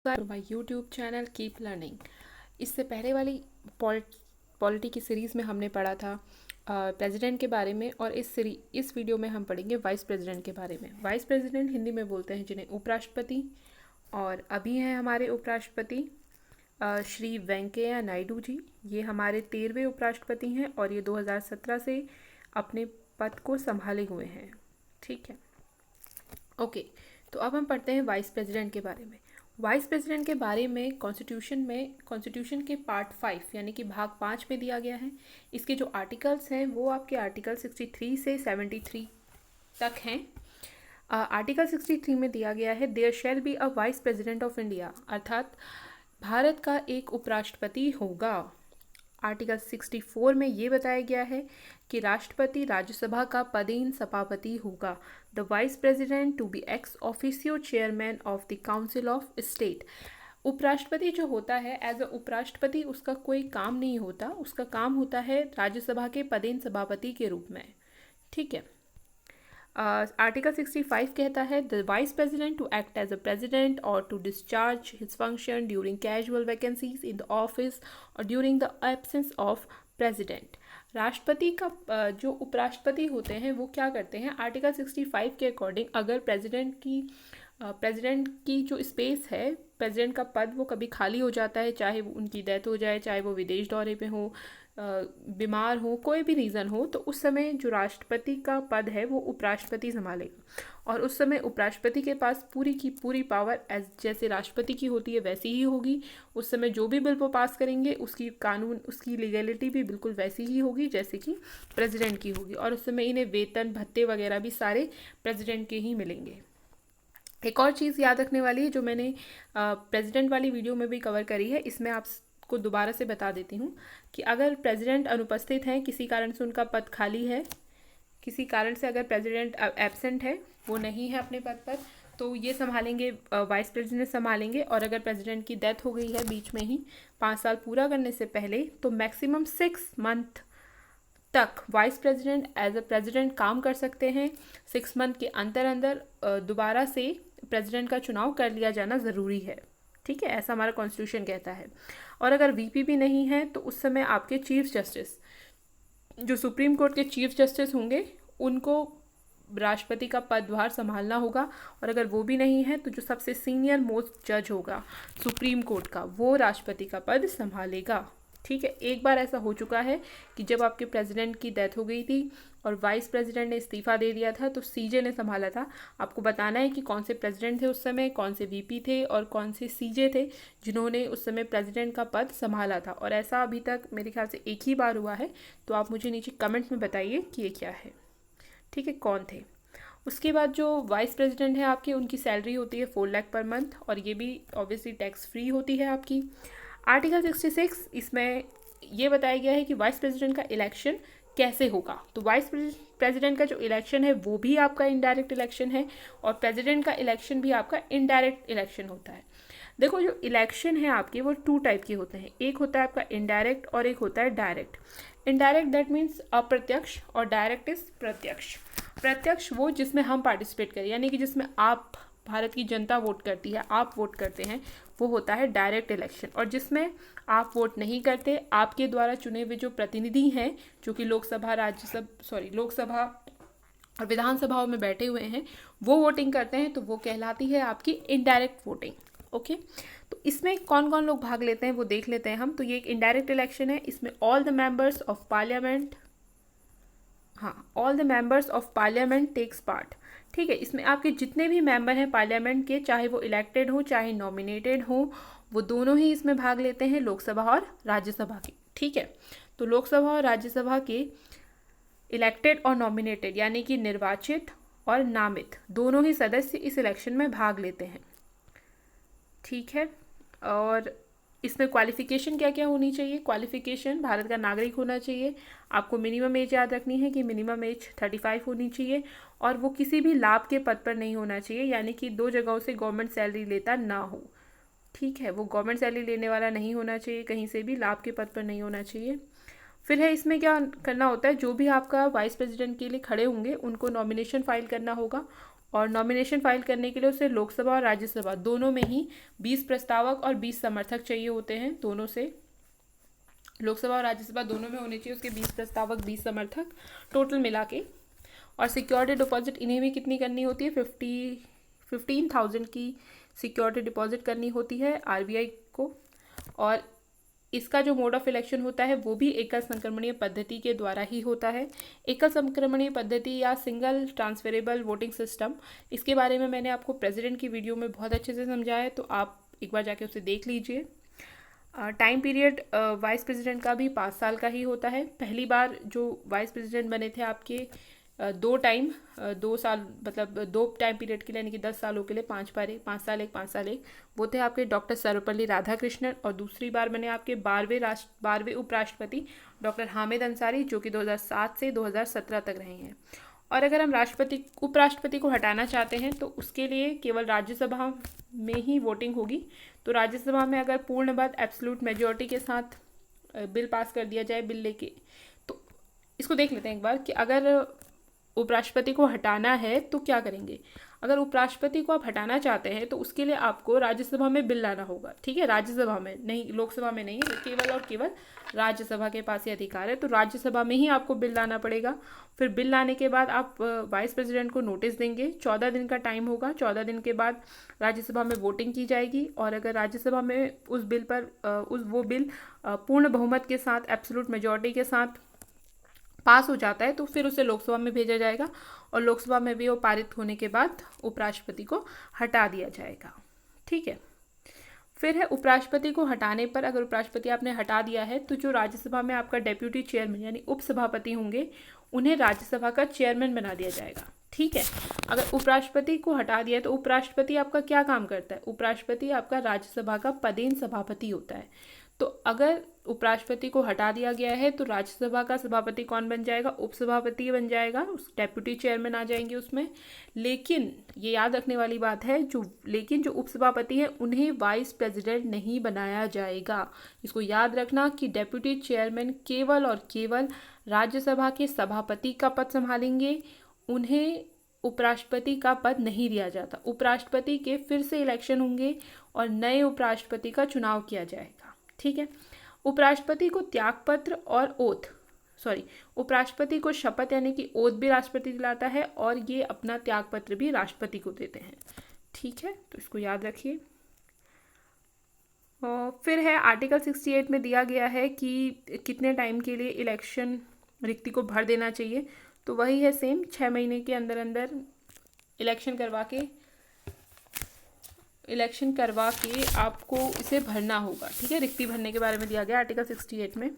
My YouTube channel keep learning. इससे पहले वाली पॉलिटी की सीरीज़ में हमने पढ़ा था प्रेसिडेंट के बारे में, और इस वीडियो में हम पढ़ेंगे वाइस प्रेसिडेंट के बारे में। वाइस प्रेसिडेंट हिंदी में बोलते हैं जिन्हें उपराष्ट्रपति, और अभी हैं हमारे उपराष्ट्रपति श्री वेंकैया नायडू जी। ये हमारे 13वें उपराष्ट्रपति हैं और ये 2017 से अपने पद को संभाले हुए हैं। ठीक है, ओके। तो अब हम पढ़ते हैं वाइस प्रेसिडेंट के बारे में। वाइस प्रेसिडेंट के बारे में कॉन्स्टिट्यूशन के पार्ट 5 यानी कि भाग 5 में दिया गया है। इसके जो आर्टिकल्स हैं वो आपके आर्टिकल 63 से 73 तक हैं। आर्टिकल 63 में दिया गया है there shall be a vice president of India, अर्थात भारत का एक उपराष्ट्रपति होगा। आर्टिकल 64 में ये बताया गया है कि राष्ट्रपति राज्यसभा का पदेन सभापति होगा। The vice president to be ex officio chairman of the council of state. उपराष्ट्रपति जो होता है एज अ उपराष्ट्रपति, उसका कोई काम नहीं होता, उसका काम होता है राज्यसभा के पदेन सभापति के रूप में। ठीक है। आर्टिकल 65 कहता है the vice president to act as a president और to discharge his function during casual vacancies in the office और during the absence of president. राष्ट्रपति का जो उपराष्ट्रपति होते हैं वो क्या करते हैं, आर्टिकल 65 के अकॉर्डिंग अगर प्रेसिडेंट की जो स्पेस है, प्रेसिडेंट का पद वो कभी खाली हो जाता है, चाहे वो उनकी डेथ हो जाए, चाहे वो विदेश दौरे पे हो, बीमार हो, कोई भी रीज़न हो, तो उस समय जो राष्ट्रपति का पद है वो उपराष्ट्रपति संभालेगा। और उस समय उपराष्ट्रपति के पास पूरी की पूरी पावर जैसे राष्ट्रपति की होती है वैसी ही होगी। उस समय जो भी बिल वो पास करेंगे उसकी लीगैलिटी भी बिल्कुल वैसी ही होगी जैसे कि प्रेसिडेंट की होगी। और उस समय इन्हें वेतन भत्ते वगैरह भी सारे प्रेसिडेंट के ही मिलेंगे। एक और चीज़ याद रखने वाली है जो मैंने प्रेसिडेंट वाली वीडियो में भी कवर करी है, इसमें आपको दोबारा से बता देती हूँ कि अगर प्रेसिडेंट अनुपस्थित हैं, किसी कारण से उनका पद खाली है, किसी कारण से अगर प्रेसिडेंट एब्सेंट है, वो नहीं है अपने पद पर, तो ये संभालेंगे, वाइस प्रेसिडेंट संभालेंगे। और अगर प्रेसिडेंट की डेथ हो गई है बीच में ही 5 साल पूरा करने से पहले, तो मैक्सिमम 6 मंथ तक vice president as a president काम कर सकते हैं। 6 मंथ के अंदर दोबारा से प्रेसिडेंट का चुनाव कर लिया जाना ज़रूरी है। ठीक है, ऐसा हमारा कॉन्स्टिट्यूशन कहता है। और अगर वीपी भी नहीं है तो उस समय आपके चीफ जस्टिस, जो सुप्रीम कोर्ट के चीफ जस्टिस होंगे, उनको राष्ट्रपति का पदभार संभालना होगा। और अगर वो भी नहीं है तो जो सबसे सीनियर मोस्ट जज होगा सुप्रीम कोर्ट का, वो राष्ट्रपति का पद संभालेगा। ठीक है, एक बार ऐसा हो चुका है कि जब आपके प्रेसिडेंट की डेथ हो गई थी और वाइस प्रेसिडेंट ने इस्तीफा दे दिया था, तो सीजे ने संभाला था। आपको बताना है कि कौन से प्रेसिडेंट थे उस समय, कौन से वीपी थे और कौन से सीजे थे जिन्होंने उस समय प्रेसिडेंट का पद संभाला था। और ऐसा अभी तक मेरे ख्याल से एक ही बार हुआ है, तो आप मुझे नीचे कमेंट में बताइए कि ये क्या है। ठीक है, कौन थे। उसके बाद जो वाइस प्रेसिडेंट है आपकी, उनकी सैलरी होती है 4 लाख पर मंथ, और ये भी ऑब्वियसली टैक्स फ्री होती है आपकी। आर्टिकल 66 इसमें ये बताया गया है कि वाइस प्रेसिडेंट का इलेक्शन कैसे होगा। तो वाइस प्रेसिडेंट का जो इलेक्शन है वो भी आपका इनडायरेक्ट इलेक्शन है, और प्रेसिडेंट का इलेक्शन भी आपका इनडायरेक्ट इलेक्शन होता है। देखो, जो इलेक्शन है आपके वो 2 टाइप के होते हैं, एक होता है आपका इनडायरेक्ट और एक होता है डायरेक्ट। इनडायरेक्ट दैट मीन्स अप्रत्यक्ष, और डायरेक्ट इज प्रत्यक्ष। प्रत्यक्ष वो जिसमें हम पार्टिसिपेट करें, यानी कि जिसमें आप, भारत की जनता वोट करती है, आप वोट करते हैं, वो होता है डायरेक्ट इलेक्शन। और जिसमें आप वोट नहीं करते, आपके द्वारा चुने हुए जो प्रतिनिधि हैं, जो कि लोकसभा और विधानसभाओं में बैठे हुए हैं, वो वोटिंग करते हैं, तो वो कहलाती है आपकी इनडायरेक्ट वोटिंग। ओके, तो इसमें कौन कौन लोग भाग लेते हैं वो देख लेते हैं हम। तो ये एक इनडायरेक्ट इलेक्शन है, इसमें all the members of parliament takes part. ठीक है, इसमें आपके जितने भी मेंबर हैं पार्लियामेंट के, चाहे वो इलेक्टेड हो चाहे नॉमिनेटेड हो, वो दोनों ही इसमें भाग लेते हैं, लोकसभा और राज्यसभा के। ठीक है, तो लोकसभा और राज्यसभा के इलेक्टेड और नॉमिनेटेड यानी कि निर्वाचित और नामित दोनों ही सदस्य इस इलेक्शन में भाग लेते हैं। ठीक है, और इसमें क्वालिफिकेशन क्या क्या होनी चाहिए। क्वालिफिकेशन, भारत का नागरिक होना चाहिए, आपको मिनिमम एज याद रखनी है कि मिनिमम एज 35 होनी चाहिए, और वो किसी भी लाभ के पद पर नहीं होना चाहिए, यानी कि 2 जगहों से गवर्नमेंट सैलरी लेता ना हो। ठीक है, वो गवर्नमेंट सैलरी लेने वाला नहीं होना चाहिए, कहीं से भी लाभ के पद पर नहीं होना चाहिए। फिर है इसमें क्या करना होता है, जो भी आपका वाइस प्रेसिडेंट के लिए खड़े होंगे उनको नॉमिनेशन फाइल करना होगा, और नॉमिनेशन फाइल करने के लिए उसे लोकसभा और राज्यसभा दोनों में ही 20 प्रस्तावक और 20 समर्थक चाहिए होते हैं। दोनों से लोकसभा और राज्यसभा दोनों में होने चाहिए उसके 20 प्रस्तावक 20 समर्थक टोटल मिला के। और सिक्योरिटी डिपॉजिट इन्हें भी कितनी करनी होती है, 15,000 की सिक्योरिटी डिपॉजिट करनी होती है आरबीआई को। और इसका जो मोड ऑफ इलेक्शन होता है वो भी एकल संक्रमणीय पद्धति के द्वारा ही होता है। एकल संक्रमणीय पद्धति या सिंगल ट्रांसफरेबल वोटिंग सिस्टम, इसके बारे में मैंने आपको प्रेसिडेंट की वीडियो में बहुत अच्छे से समझाया है, तो आप एक बार जाके उसे देख लीजिए। टाइम पीरियड वाइस प्रेसिडेंट का भी 5 साल का ही होता है। पहली बार जो वाइस प्रेसिडेंट बने थे आपके 2 साल मतलब 2 टाइम पीरियड के लिए, यानी कि 10 सालों के लिए 5 साल एक, वो थे आपके डॉक्टर सर्वपल्ली राधाकृष्णन। और दूसरी बार बने आपके 12वें उपराष्ट्रपति डॉक्टर हामिद अंसारी, जो कि 2007 से 2017 तक रहे हैं। और अगर हम उपराष्ट्रपति को हटाना चाहते हैं तो उसके लिए केवल राज्यसभा में ही वोटिंग होगी। तो राज्यसभा में अगर पूर्ण मत एब्सोल्यूट मेजॉरिटी के साथ बिल पास कर दिया जाए, बिल लेके, तो इसको देख लेते हैं एक बार कि अगर उपराष्ट्रपति को हटाना है तो क्या करेंगे। अगर उपराष्ट्रपति को आप हटाना चाहते हैं तो उसके लिए आपको राज्यसभा में बिल लाना होगा, ठीक है, राज्यसभा में नहीं, लोकसभा में नहीं, केवल और केवल राज्यसभा के पास ये अधिकार है। तो राज्यसभा में ही आपको बिल लाना पड़ेगा। फिर बिल लाने के बाद आप वाइस प्रेसिडेंट को नोटिस देंगे, 14 दिन का टाइम होगा। 14 दिन के बाद राज्यसभा में वोटिंग की जाएगी और अगर राज्यसभा में उस बिल पर वो बिल पूर्ण बहुमत के साथ एब्सोल्यूट मेजॉरिटी के साथ पास हो जाता है तो फिर उसे लोकसभा में भेजा जाएगा और लोकसभा में भी वो पारित होने के बाद उपराष्ट्रपति को हटा दिया जाएगा, ठीक है। फिर है उपराष्ट्रपति को हटाने पर, अगर उपराष्ट्रपति आपने हटा दिया है तो जो राज्यसभा में आपका डेप्यूटी चेयरमैन यानी उपसभापति होंगे उन्हें राज्यसभा का चेयरमैन बना दिया जाएगा, ठीक है। अगर उपराष्ट्रपति को हटा दिया तो उपराष्ट्रपति आपका क्या काम करता है, उपराष्ट्रपति आपका राज्यसभा का पदेन सभापति होता है। तो अगर उपराष्ट्रपति को हटा दिया गया है तो राज्यसभा का सभापति कौन बन जाएगा, उपसभापति बन जाएगा, उस डेप्यूटी चेयरमैन आ जाएंगे उसमें। लेकिन ये याद रखने वाली बात है, जो उपसभापति हैं उन्हें वाइस प्रेसिडेंट नहीं बनाया जाएगा। इसको याद रखना कि डेप्यूटी चेयरमैन केवल और केवल राज्यसभा के सभापति का पद संभालेंगे, उन्हें उपराष्ट्रपति का पद नहीं दिया जाता। उपराष्ट्रपति के फिर से इलेक्शन होंगे और नए उपराष्ट्रपति का चुनाव किया जाएगा, ठीक है। उपराष्ट्रपति को त्यागपत्र और उपराष्ट्रपति को शपथ यानी कि ओथ भी राष्ट्रपति दिलाता है और ये अपना त्यागपत्र भी राष्ट्रपति को देते हैं, ठीक है, तो इसको याद रखिए। फिर है आर्टिकल 68 में दिया गया है कि कितने टाइम के लिए इलेक्शन रिक्ति को भर देना चाहिए, तो वही है सेम, 6 महीने के अंदर अंदर इलेक्शन करवा के आपको इसे भरना होगा, ठीक है। रिक्ति भरने के बारे में दिया गया आर्टिकल 68 में।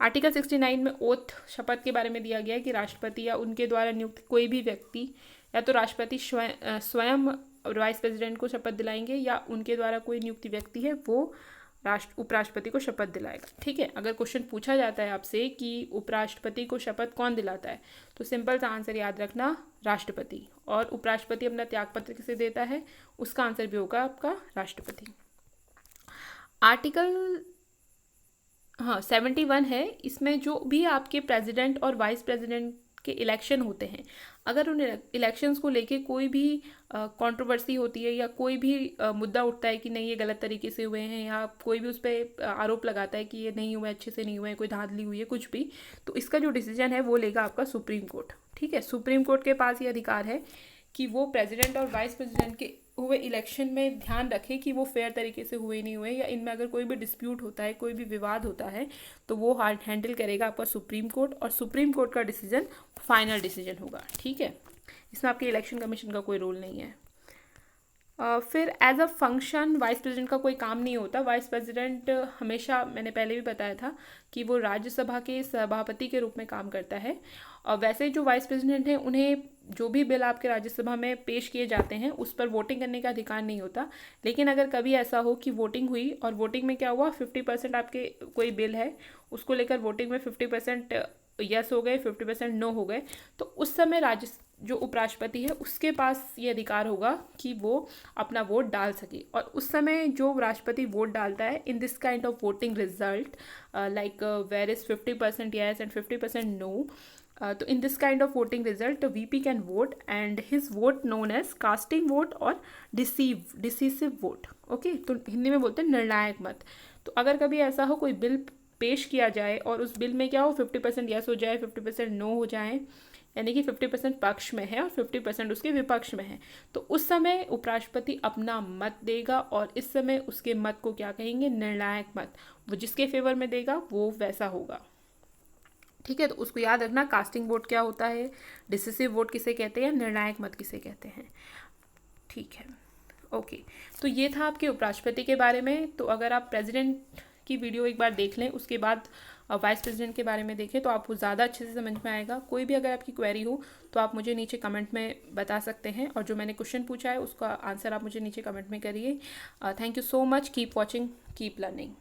आर्टिकल 69 में ओथ शपथ के बारे में दिया गया है कि राष्ट्रपति या उनके द्वारा नियुक्त कोई भी व्यक्ति, या तो राष्ट्रपति स्वयं वाइस प्रेसिडेंट को शपथ दिलाएंगे या उनके द्वारा कोई नियुक्त व्यक्ति है वो उपराष्ट्रपति को शपथ दिलाएगा, ठीक है। अगर क्वेश्चन पूछा जाता है आपसे कि उपराष्ट्रपति को शपथ कौन दिलाता है तो सिंपल सा आंसर याद रखना, राष्ट्रपति। और उपराष्ट्रपति अपना त्यागपत्र किसे देता है, उसका आंसर भी होगा आपका राष्ट्रपति। आर्टिकल 71 है, इसमें जो भी आपके प्रेसिडेंट और वाइस प्रेसिडेंट के इलेक्शन होते हैं, अगर उन इलेक्शंस को लेके कोई भी कंट्रोवर्सी होती है या कोई भी मुद्दा उठता है कि नहीं ये गलत तरीके से हुए हैं, या कोई भी उस पर आरोप लगाता है कि ये नहीं हुआ, अच्छे से नहीं हुए, कोई धांधली हुई है, कुछ भी, तो इसका जो डिसीजन है वो लेगा आपका सुप्रीम कोर्ट, ठीक है। सुप्रीम कोर्ट के पास ये अधिकार है कि वो प्रेसिडेंट और वाइस प्रेसिडेंट के हुए इलेक्शन में ध्यान रखे कि वो फेयर तरीके से हुए नहीं हुए, या इनमें अगर कोई भी डिस्प्यूट होता है, कोई भी विवाद होता है, तो वो हैंडल करेगा आपका सुप्रीम कोर्ट, और सुप्रीम कोर्ट का डिसीजन फाइनल डिसीजन होगा, ठीक है। इसमें आपके इलेक्शन कमीशन का कोई रोल नहीं है। फिर as a function vice president का कोई काम नहीं होता। वाइस प्रेसिडेंट हमेशा, मैंने पहले भी बताया था कि वो राज्यसभा के सभापति के रूप में काम करता है। और वैसे जो वाइस प्रेसिडेंट हैं उन्हें जो भी बिल आपके राज्यसभा में पेश किए जाते हैं उस पर वोटिंग करने का अधिकार नहीं होता। लेकिन अगर कभी ऐसा हो कि वोटिंग हुई और वोटिंग में क्या हुआ, 50% आपके कोई बिल है उसको लेकर वोटिंग में 50% यस हो गए, 50% नो हो गए, तो उस समय जो उपराष्ट्रपति है उसके पास ये अधिकार होगा कि वो अपना वोट डाल सके। और उस समय जो राष्ट्रपति वोट डालता है, in this kind of voting result like where is 50% yes and 50% no, तो in this kind of voting result VP can vote and his vote known as casting vote और डिसीसिव वोट। ओके, तो हिंदी में बोलते हैं निर्णायक मत। तो अगर कभी ऐसा हो कोई बिल पेश किया जाए और उस बिल में क्या हो 50% यस हो जाए, 50% नो हो जाए, यानी कि 50% पक्ष में है और 50% उसके विपक्ष में है, तो उस समय उपराष्ट्रपति अपना मत देगा और इस समय उसके मत को क्या कहेंगे, निर्णायक मत। वो जिसके फेवर में देगा वो वैसा होगा। ठीक है, तो उसको याद रखना कास्टिंग वोट क्या होता है, डिसिसिव वोट किसे कहते हैं, निर्णायक मत किसे कहते हैं। ठीक है, ओके। तो ये था आपके उपराष्ट्रपति के बारे में। तो अगर आप प्रेसिडेंट की वीडियो एक बार देख लें, उसके बाद वाइस प्रेसिडेंट के बारे में देखें तो आपको ज़्यादा अच्छे से समझ में आएगा। कोई भी अगर आपकी क्वेरी हो तो आप मुझे नीचे कमेंट में बता सकते हैं, और जो मैंने क्वेश्चन पूछा है उसका आंसर आप मुझे नीचे कमेंट में करिए। Thank you so much, keep watching, keep learning.